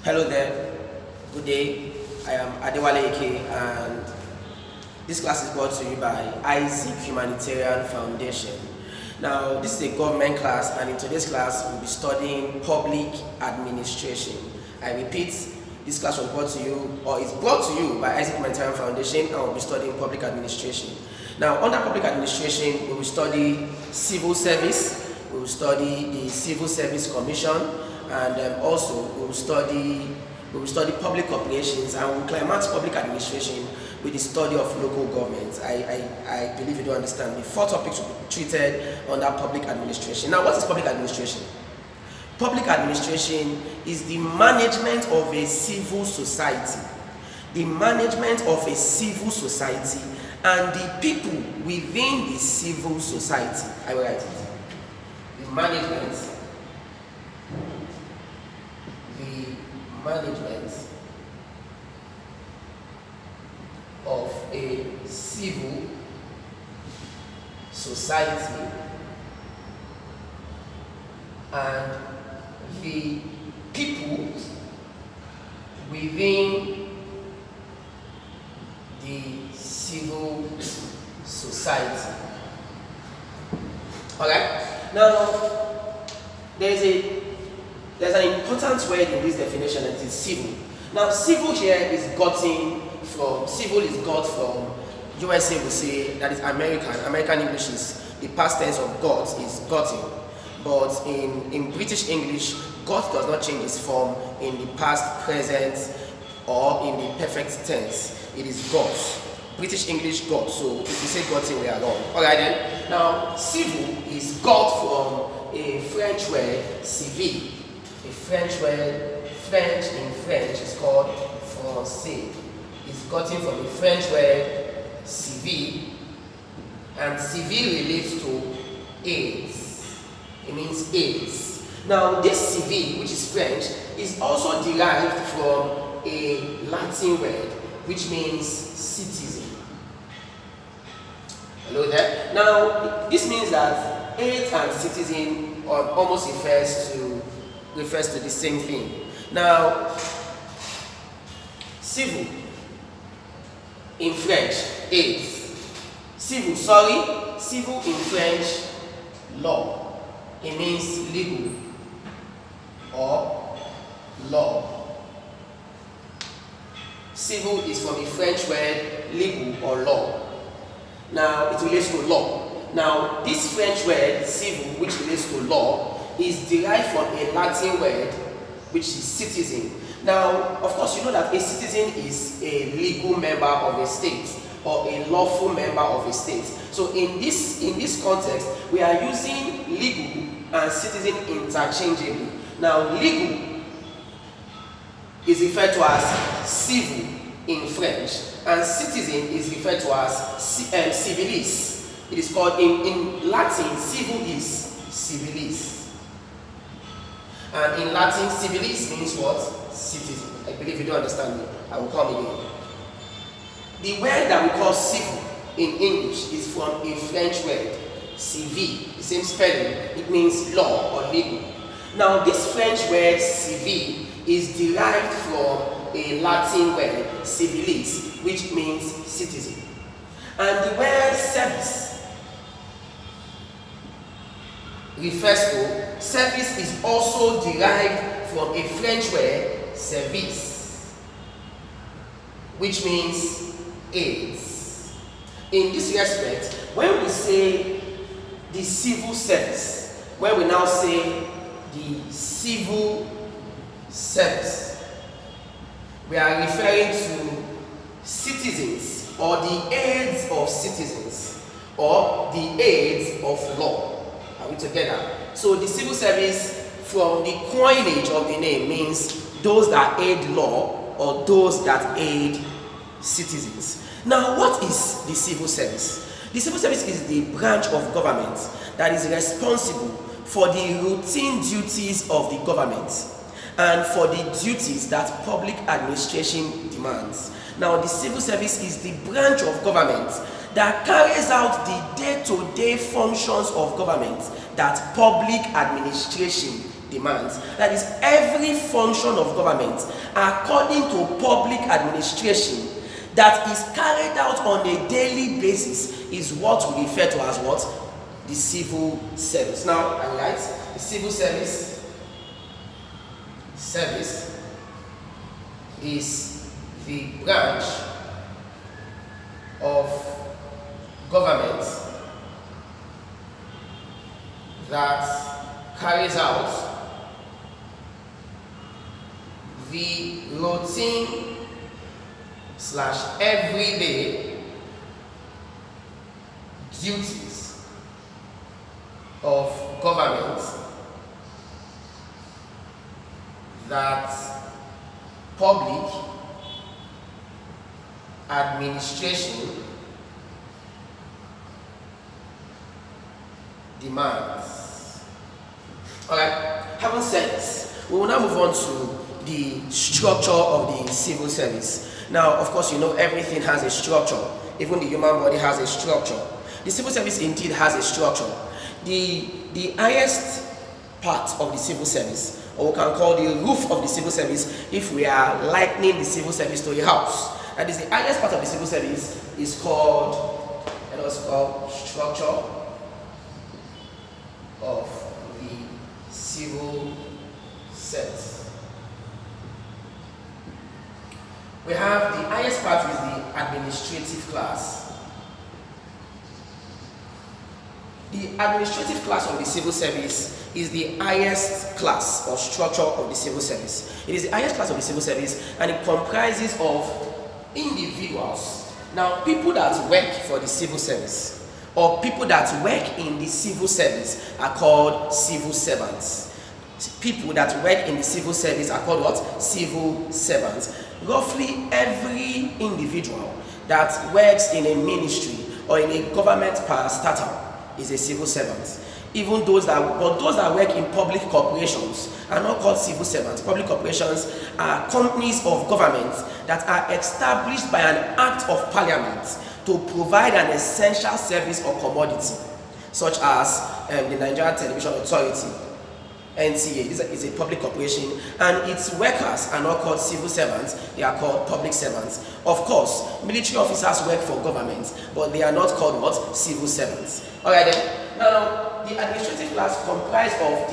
Hello there, good day. I am Adewale Eke and this class is brought to you by WAEC Humanitarian Foundation. Now, this is a government class and in today's class we'll be studying public administration. I repeat, this class was brought to you or is brought to you by WAEC Humanitarian Foundation and we'll be studying public administration. Now, under public administration, we will study civil service, we will study the Civil Service Commission, and also we will study public operations, and we will climax public administration with the study of local government. I believe you don't understand. The 4 topics will be treated under public administration. Now, what is public administration? Public administration is the management of a civil society. The management of a civil society and the people within the civil society. I will write it. The management of a civil society and the people within the civil society. Alright? Now, there's an important word in this definition, and it is civil. Now, civil here is got from USA will say that is American. American English is the past tense of got is gotten. But in British English, got does not change its form in the past, present, or in the perfect tense. It is got. British English got. So if you say gotten, we are wrong. Alright then. Now, civil is got from a French word, civil. A French word, French in French is called français. It's gotten from the French word civil, and civil relates to aids. It means aids. Now, this civil, which is French, is also derived from a Latin word, which means citizen. Hello there. Now, this means that aids and citizen almost refers to the same thing. Now, civil in French, aids. Civil in French, law. It means legal or law. Civil is from the French word legal or law. Now, it relates to law. Now, this French word, civil, which relates to law, is derived from a Latin word, which is citizen. Now, of course, you know that a citizen is a legal member of a state or a lawful member of a state. So in this context, we are using legal and citizen interchangeably. Now, legal is referred to as civil in French, and citizen is referred to as civilis. It is called, in Latin, civil is civilis. And in Latin, civilis means what? Citizen. I believe you don't understand me. I will come again. The word that we call civil in English is from a French word, civil, the same spelling. It means law or legal. Now, this French word civil is derived from a Latin word, civilis, which means citizen. And the word service service is also derived from a French word, service, which means aids. In this respect, when we say the civil service, when we now say the civil service, we are referring to citizens or the aids of citizens or the aids of law. Are we together? So the civil service, from the coinage of the name, means those that aid law or those that aid citizens. Now, what is the civil service? The civil service is the branch of government that is responsible for the routine duties of the government and for the duties that public administration demands. Now, the civil service is the branch of government that carries out the day-to-day functions of government that public administration demands. That is, every function of government according to public administration that is carried out on a daily basis is what we refer to as what? The civil service. Now, I write the civil service is the branch of government that carries out the routine / everyday duties of government that public administration demands. Alright, having said this, we will now move on to the structure of the civil service. Now, of course, you know everything has a structure. Even the human body has a structure. The civil service indeed has a structure. The highest part of the civil service, or we can call the roof of the civil service if we are likening the civil service to a house. That is, the highest part of the civil service is called, structure of the civil service. We have the highest part is the administrative class. The administrative class of the civil service is the highest class or structure of the civil service. It is the highest class of the civil service, and it comprises of individuals. Now, people that work for the civil service or people that work in the civil service are called civil servants. People that work in the civil service are called what? Civil servants. Roughly every individual that works in a ministry or in a government parastatal is a civil servant. Even those that work in public corporations are not called civil servants. Public corporations are companies of government that are established by an act of parliament to provide an essential service or commodity, such as the Nigerian Television Authority, NCA. This is a public corporation, and its workers are not called civil servants, they are called public servants. Of course, military officers work for government, but they are not called what? Civil servants. Alright then, now the administrative class comprises of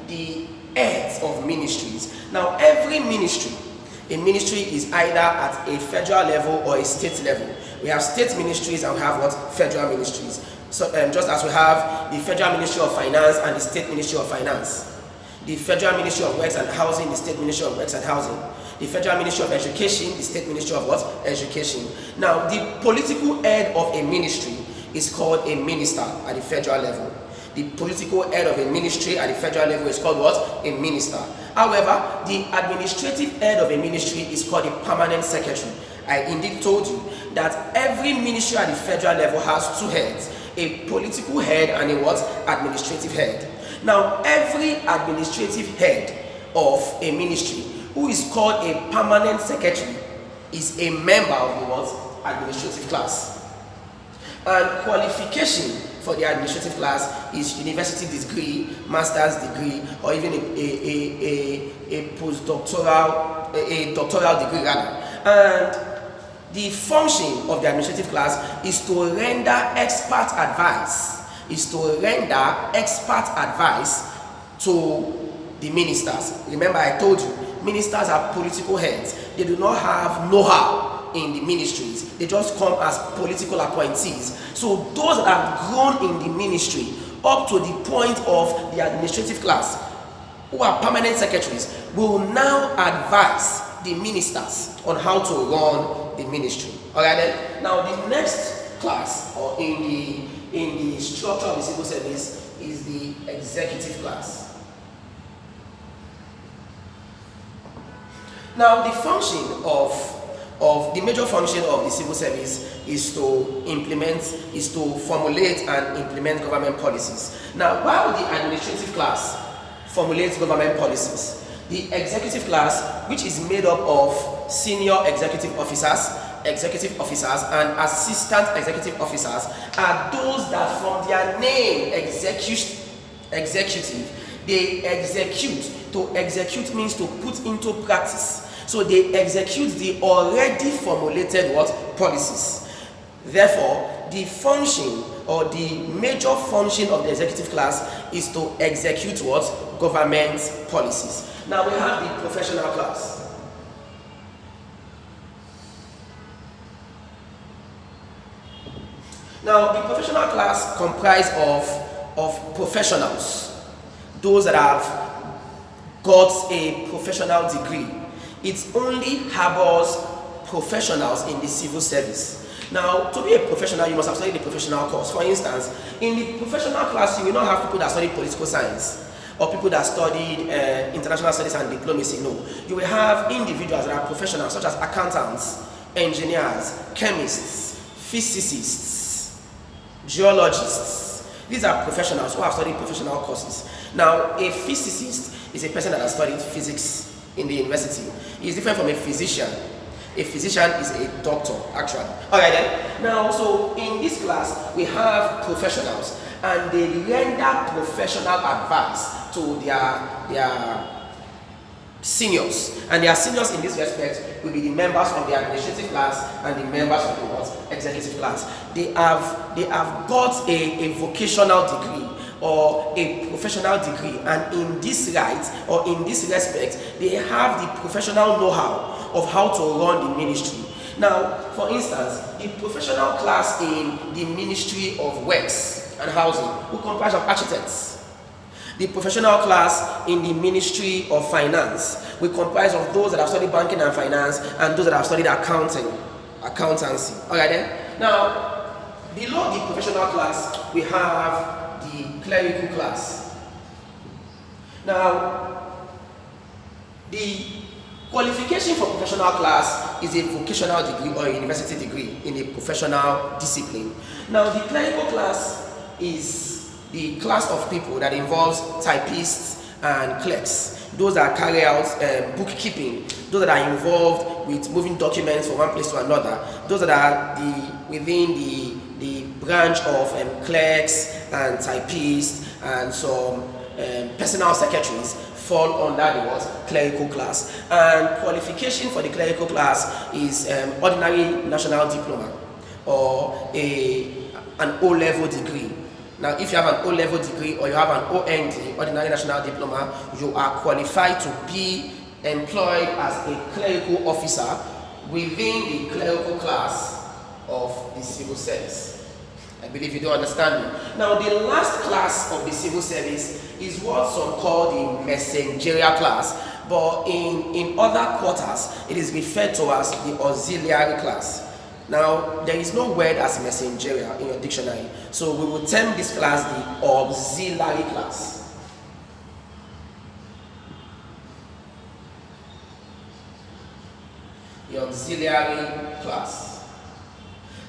the heads of ministries. Now every ministry, a ministry is either at a federal level or a state level. We have state ministries and we have what? Federal ministries. So just as we have the Federal Ministry of Finance and the State Ministry of Finance. The Federal Ministry of Works and Housing, the State Ministry of Works and Housing. The Federal Ministry of Education, the State Ministry of what? Education. Now, the political head of a ministry is called a minister at the federal level. The political head of a ministry at the federal level is called what? A minister. However, the administrative head of a ministry is called a permanent secretary. I indeed told you that every ministry at the federal level has two heads, a political head and a what? Administrative head. Now, every administrative head of a ministry who is called a permanent secretary is a member of the what? Administrative class. And qualification for the administrative class is university degree, master's degree, or even a postdoctoral, a doctoral degree rather. And the function of the administrative class is to render expert advice. To the ministers. Remember, I told you, ministers are political heads. They do not have know-how in the ministries. They just come as political appointees. So those that have grown in the ministry up to the point of the administrative class, who are permanent secretaries, will now advise the ministers on how to run the ministry. Alright then? Now the next class, or in the structure of the civil service, is the executive class. Now the function of the major function of the civil service is to formulate and implement government policies. Now, while the administrative class formulates government policies, the executive class, which is made up of senior executive officers, and assistant executive officers, are those that from their name executive, They execute. To execute means to put into practice. So they execute the already formulated what? Policies. Therefore, the function or the major function of the executive class is to execute what? Government policies. Now we have the professional class. Now the professional class comprise of professionals, those that have got a professional degree. It only harbors professionals in the civil service. Now, to be a professional, you must have studied the professional course. For instance, in the professional class, you will not have people that studied political science or people that studied international studies and diplomacy. No, you will have individuals that are professionals, such as accountants, engineers, chemists, physicists, geologists. These are professionals who have studied professional courses. Now, a physicist is a person that has studied physics in the university. He is different from a physician. A physician is a doctor, actually. Alright then. Now, so in this class, we have professionals, and they render professional advice to their seniors. And their seniors in this respect will be the members of the administrative class and the members of the what? Executive class. They have got a vocational degree or a professional degree, and in this right or in this respect, they have the professional know-how of how to run the ministry. Now, for instance, the professional class in the Ministry of WAEC and Housing will comprise of architects. The professional class in the Ministry of Finance will comprise of those that have studied banking and finance and those that have studied accountancy. Alright then? Now, below the professional class, we have the clerical class. Now, the qualification for professional class is a vocational degree or a university degree in a professional discipline. Now, the clerical class is the class of people that involves typists and clerks, those that carry out bookkeeping, those that are involved with moving documents from one place to another, those that are within the branch of clerks and typists and some personal secretaries fall under the what? Clerical class. And qualification for the clerical class is ordinary national diploma or an O-level degree. Now, if you have an O-level degree or you have an OND, ordinary national diploma, you are qualified to be employed as a clerical officer within the clerical class of the civil service. I believe you do understand me. Now, the last class of the civil service is what some call the messengerial class, but in other quarters, it is referred to as the auxiliary class. Now, there is no word as messengerial in your dictionary, so we will term this class the auxiliary class. The auxiliary class.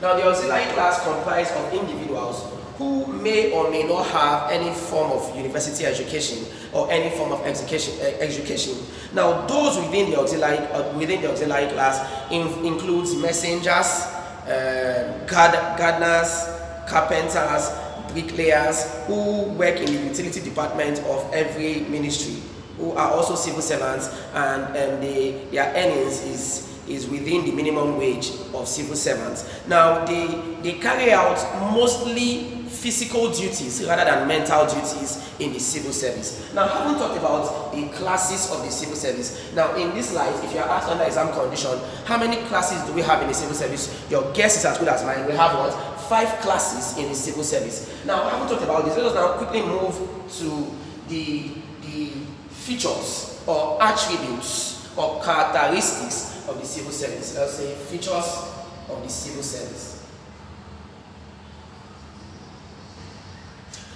Now, the auxiliary class comprises of individuals who may or may not have any form of university education or any form of education. Now, those within the auxiliary class includes messengers, gardeners, carpenters, bricklayers who work in the utility department of every ministry, who are also civil servants, and their earnings is within the minimum wage of civil servants. Now, they carry out mostly physical duties rather than mental duties in the civil service. Now, having talked about the classes of the civil service, now in this light, if you are asked under exam condition, how many classes do we have in the civil service? Your guess is as good as mine. We have what? 5 classes in the civil service. Now, having talked about this, let us now quickly move to the features or attributes or characteristics of the civil service. Let's say features of the civil service.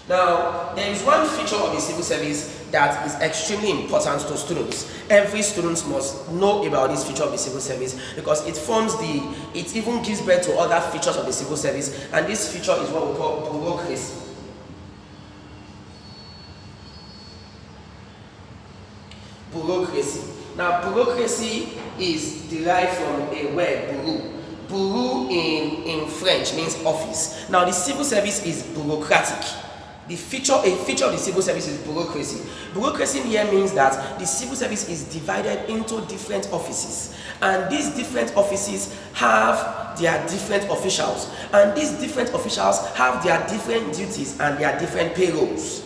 Now, there is one feature of the civil service that is extremely important to students. Every student must know about this feature of the civil service because it even gives birth to other features of the civil service, and this feature is what we call bureaucracy. Bureaucracy. Now, bureaucracy is derived from a word, bureau. Bureau in French means office. Now, the civil service is bureaucratic. a feature of the civil service is bureaucracy. Bureaucracy here means that the civil service is divided into different offices, and these different offices have their different officials, and these different officials have their different duties and their different payrolls.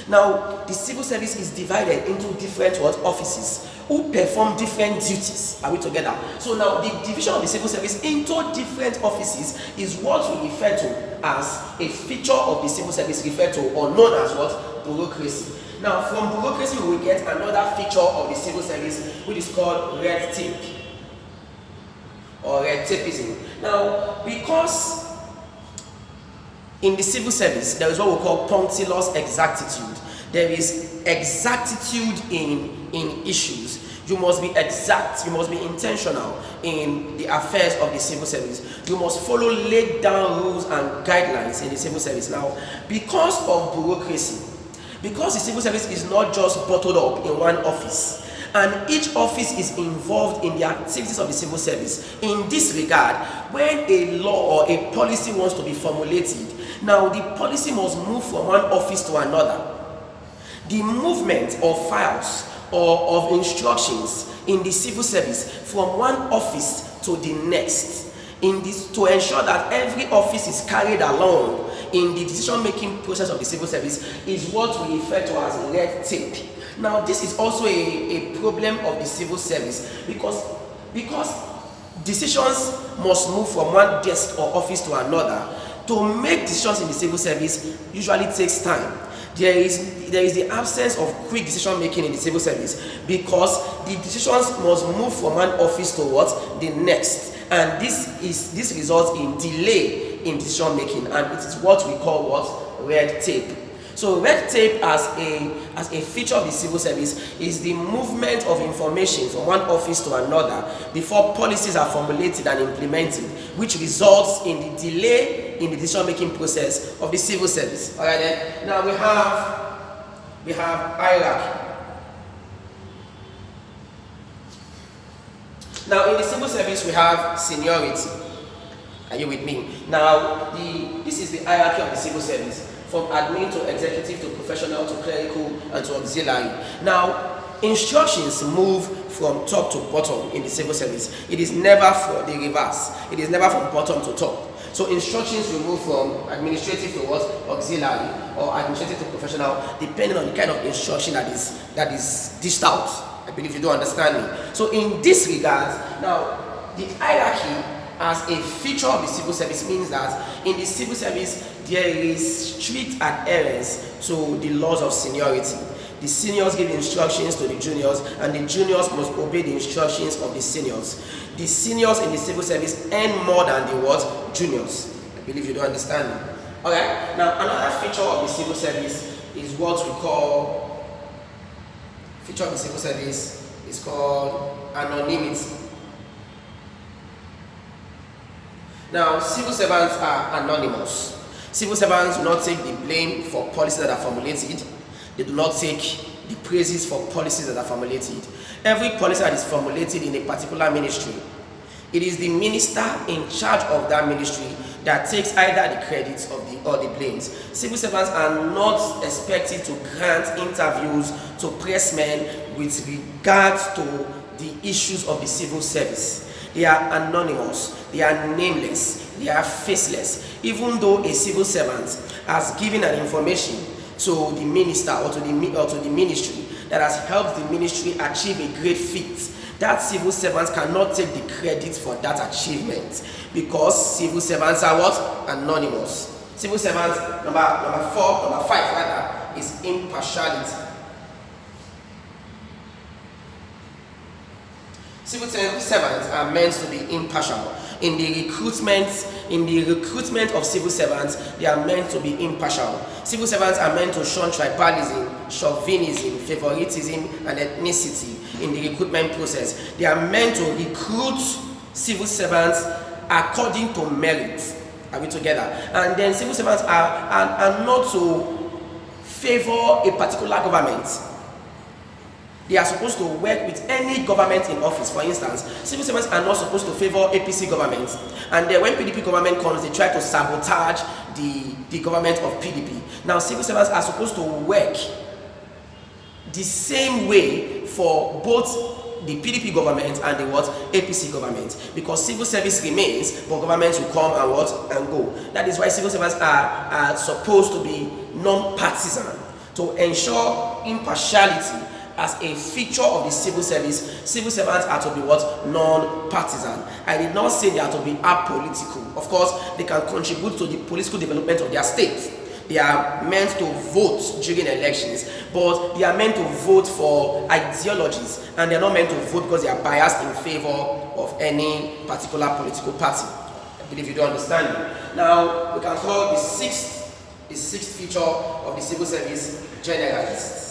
Now, the civil service is divided into different offices who perform different duties. Are we together? So now the division of the civil service into different offices is what we refer to as a feature of the civil service, referred to or known as what? Bureaucracy. Now, from bureaucracy we will get another feature of the civil service, which is called red tape or red tapeism. Now, because in the civil service there is what we call punctilious exactitude. There is exactitude in issues. You must be exact, you must be intentional in the affairs of the civil service. You must follow laid down rules and guidelines in the civil service. Now, because of bureaucracy, because the civil service is not just bottled up in one office, and each office is involved in the activities of the civil service. In this regard, when a law or a policy wants to be formulated, now the policy must move from one office to another. The movement of files or of instructions in the civil service from one office to the next, to ensure that every office is carried along in the decision-making process of the civil service, is what we refer to as red tape. Now, this is also a problem of the civil service because decisions must move from one desk or office to another. To make decisions in the civil service usually takes time. There is the absence of quick decision making in the civil service because the decisions must move from one office to the next, and this results in delay in decision making, and it is what we call red tape. So red tape as a feature of the civil service is the movement of information from one office to another before policies are formulated and implemented, which results in the delay in the decision-making process of the civil service. All right, then. Now we have hierarchy. Now in the civil service we have seniority. Are you with me? Now this is the hierarchy of the civil service, from admin to executive to professional to clerical and to auxiliary. Now, instructions move from top to bottom in the civil service. It is never for the reverse. It is never from bottom to top. So instructions will move from administrative to auxiliary, or administrative to professional, depending on the kind of instruction that is dished out. I believe you don't understand me. So in this regard, now the hierarchy as a feature of the civil service means that in the civil service there is strict adherence to the laws of seniority. The seniors give instructions to the juniors, and the juniors must obey the instructions of the seniors. The seniors in the civil service earn more than the juniors. I believe you don't understand me. Okay. Now another feature of the civil service is what we call called anonymity. Now, civil servants are anonymous. Civil servants do not take the blame for policies that are formulated. They do not take the praises for policies that are formulated. Every policy that is formulated in a particular ministry, it is the minister in charge of that ministry that takes either the credits or the blames. Civil servants are not expected to grant interviews to pressmen with regard to the issues of the civil service. They are anonymous, they are nameless, they are faceless. Even though a civil servant has given an information to the minister or to the ministry that has helped the ministry achieve a great feat, that civil servant cannot take the credit for that achievement, because civil servants are anonymous. Civil servants, number 5 rather, is impartiality. Civil servants are meant to be impartial. In the recruitment of civil servants, they are meant to be impartial. Civil servants are meant to shun tribalism, chauvinism, favoritism, and ethnicity in the recruitment process. They are meant to recruit civil servants according to merit. Are we together? And then civil servants are not to favor a particular government. They are supposed to work with any government in office. For instance, civil servants are not supposed to favor APC government, and then when PDP government comes, they try to sabotage the government of PDP. Now, civil servants are supposed to work the same way for both the PDP government and the APC government, because civil service remains, but governments will come and and go. That is why civil servants are supposed to be non-partisan, to ensure impartiality. As a feature of the civil service, civil servants are to be non-partisan. I did not say they are to be apolitical. Of course, they can contribute to the political development of their state. They are meant to vote during elections, but they are meant to vote for ideologies, and they are not meant to vote because they are biased in favor of any particular political party. I believe you do understand me. Now, we can call the sixth feature of the civil service generalists.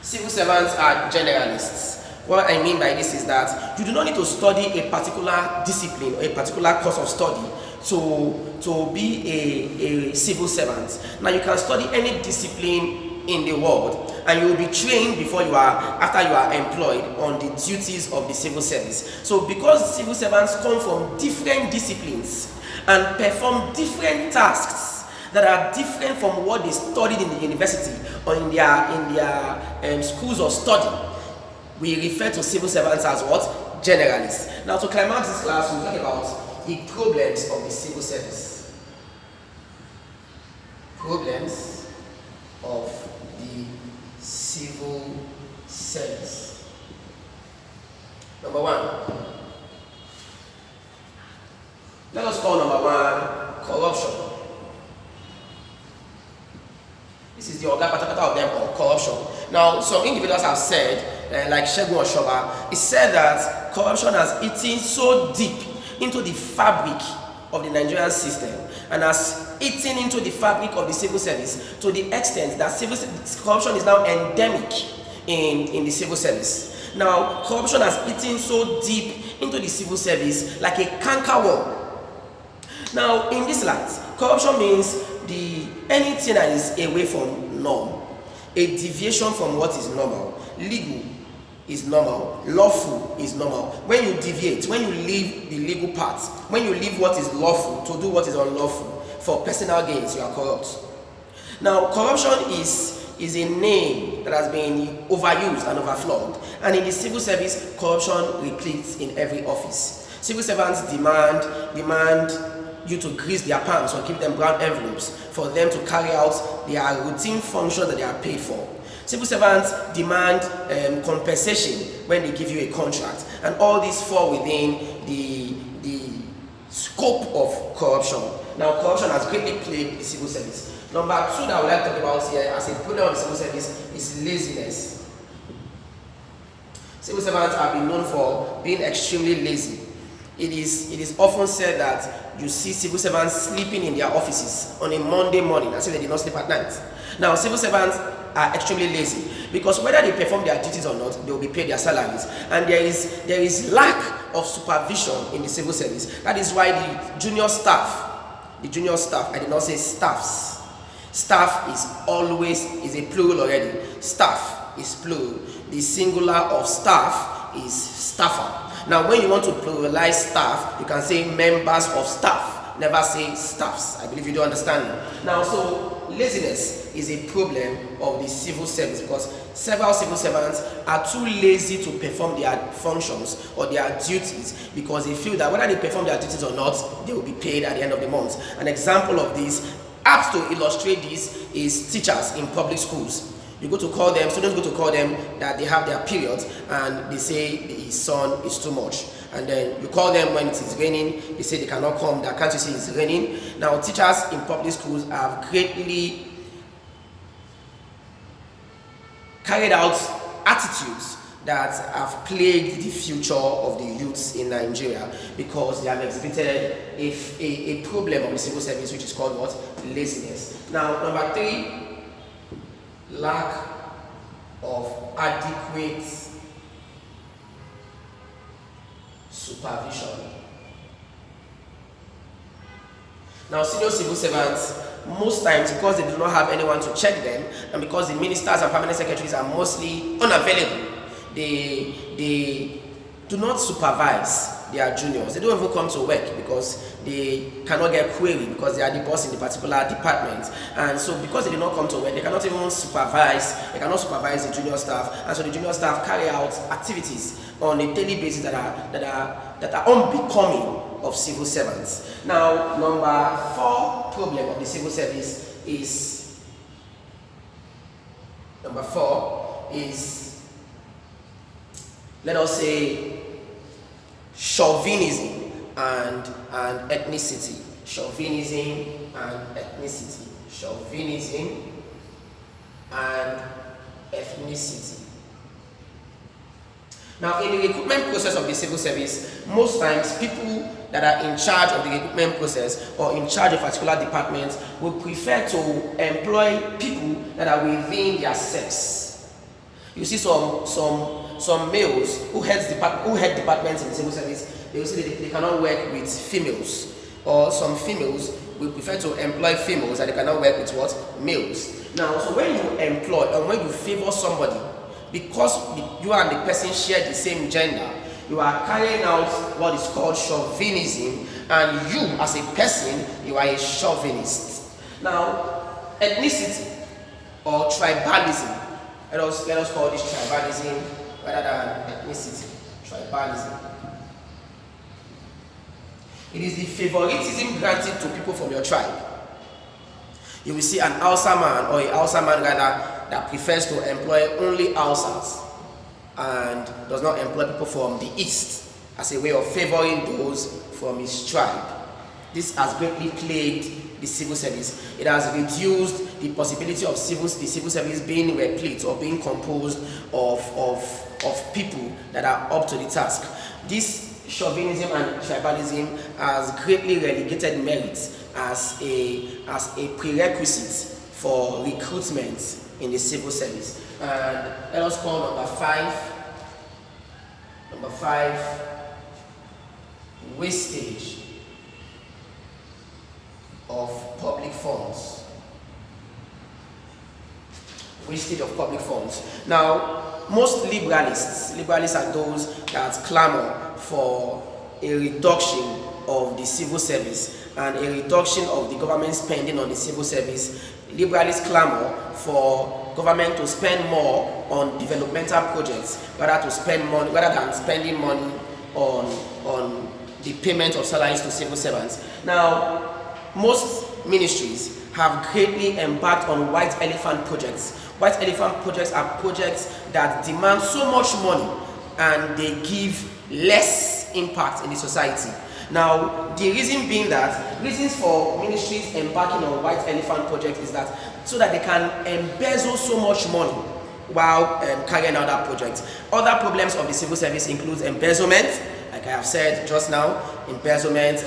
Civil servants are generalists. What I mean by this is that you do not need to study a particular discipline or a particular course of study to be a civil servant. Now, you can study any discipline in the world, and you will be trained after you are employed on the duties of the civil service. So because civil servants come from different disciplines and perform different tasks that are different from what they studied in the university or in their schools of study, we refer to civil servants as generalists. Now, to climax this class, we'll talk about the problems of the civil service. Problems of the civil service. Number one. Let us call number one corruption. This is the organ of them, or corruption. Now, some individuals have said, like Shegun Oshoba, he said that corruption has eaten so deep into the fabric of the Nigerian system and has eaten into the fabric of the civil service to the extent that corruption is now endemic in the civil service. Now, corruption has eaten so deep into the civil service like a cankerworm. Now, in this light, corruption means anything that is away from norm, a deviation from what is normal. Legal is normal, lawful is normal. When you deviate, when you leave the legal part, when you leave what is lawful to do what is unlawful for personal gains, you are corrupt. Now, corruption is a name that has been overused and overflowed, and in the civil service, corruption repeats in every office. Civil servants demand you to grease their palms or give them brown envelopes for them to carry out their routine functions that they are paid for. Civil servants demand compensation when they give you a contract, and all these fall within the scope of corruption. Now, corruption has greatly plagued the civil service. Number two that I would like to talk about here as a problem of the civil service is laziness. Civil servants have been known for being extremely lazy. It is often said that you see civil servants sleeping in their offices on a Monday morning as if they did not sleep at night. Now, civil servants are extremely lazy because whether they perform their duties or not, they will be paid their salaries. And there is lack of supervision in the civil service. That is why the junior staff, I did not say staffs. Staff is a plural already. Staff is plural. The singular of staff is staffer. Now, when you want to pluralize staff, you can say members of staff. Never say staffs. I believe you do understand. Now, so laziness is a problem of the civil service because several civil servants are too lazy to perform their functions or their duties because they feel that whether they perform their duties or not, they will be paid at the end of the month. An example of this, apt to illustrate this, is teachers in public schools. You go to call them, students go to call them that they have their period and they say the sun is too much. And then you call them when it is raining, they say they cannot come, that can't you see it's raining. Now, teachers in public schools have greatly carried out attitudes that have plagued the future of the youths in Nigeria because they have exhibited a problem of the civil service which is called what? Laziness. Now, number three, lack of adequate supervision. Now, senior civil servants most times, because they do not have anyone to check them, and because the ministers and permanent secretaries are mostly unavailable, they do not supervise their juniors. They don't even come to work because they cannot get query because they are the boss in the particular department. And so because they did not come to work, they cannot even supervise, they cannot supervise the junior staff, and so the junior staff carry out activities on a daily basis that are unbecoming of civil servants. Now, number 4 problem of the civil service is let us say chauvinism and ethnicity. Chauvinism and ethnicity. Chauvinism and ethnicity. Now, in the recruitment process of the civil service, most times people that are in charge of the recruitment process or in charge of a particular department would prefer to employ people that are within their sex. You see some males who head departments in the civil service, they will say they cannot work with females, or some females will prefer to employ females and they cannot work with what? Males. Now, so when you employ and when you favor somebody, because you and the person share the same gender, you are carrying out what is called chauvinism, and you as a person, you are a chauvinist. Now, ethnicity or tribalism, let us call this tribalism rather than ethnicity. Tribalism. It is the favoritism granted to people from your tribe. You will see an Hausa man or a Hausa man rather that prefers to employ only Hausas and does not employ people from the east as a way of favoring those from his tribe. This has greatly plagued the civil service. It has reduced the possibility of the civil service being replete or being composed of people that are up to the task. This chauvinism and tribalism has greatly relegated merit as a prerequisite for recruitment in the civil service. And let us call number 5, wastage of public funds. Wastage of public funds. Now, most liberalists are those that clamor for a reduction of the civil service and a reduction of the government spending on the civil service. Liberalists clamor for government to spend more on developmental projects rather than spending money on the payment of salaries to civil servants. Now, most ministries have greatly embarked on white elephant projects. White elephant projects are projects that demand so much money and they give less impact in the society. Now, the reason being that, reasons for ministries embarking on white elephant projects is that so that they can embezzle so much money while carrying out that project. Other problems of the civil service include embezzlement, like I have said just now, embezzlement,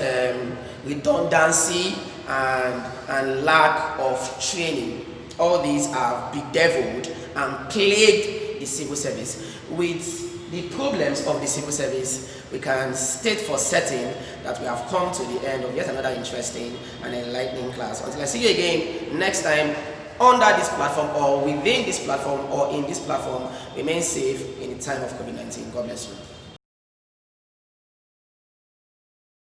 redundancy, and lack of training. All these are bedeviled and plagued the civil service. With the problems of the civil service, we can state for certain that we have come to the end of yet another interesting and enlightening class. Until I see you again next time under this platform or within this platform or in this platform, remain safe in the time of COVID-19. God bless you.